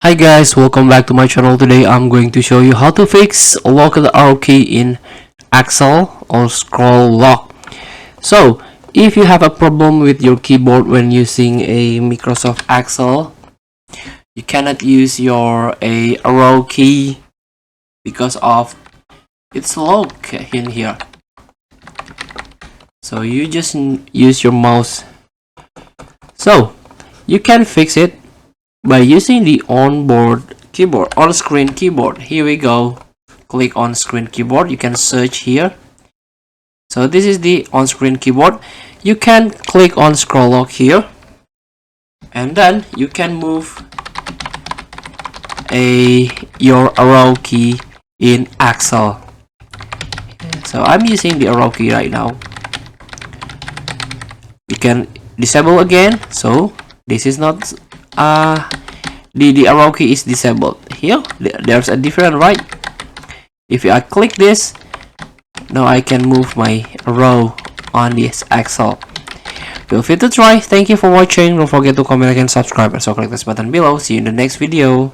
Hi guys, welcome back to my channel. Today I'm going to show you how to fix lock the arrow key in Excel or scroll lock. So if you have a problem with your keyboard when using a Microsoft Excel, you cannot use your arrow key because of its lock in here. So you just use your mouse. So you can fix it by using the on-screen keyboard. Here we go. Click on screen keyboard. You can search here. So this is the on-screen keyboard. You can click on scroll lock here, and then you can move your arrow key in Excel. So I'm using the arrow key right now. You can disable again. So this is not the arrow key is disabled. Here there's a different, right? If I click this, now I can move my arrow on this Excel. Feel free to try. Thank you for watching. Don't forget to comment, like, and subscribe. Also click this button below. See you in the next video.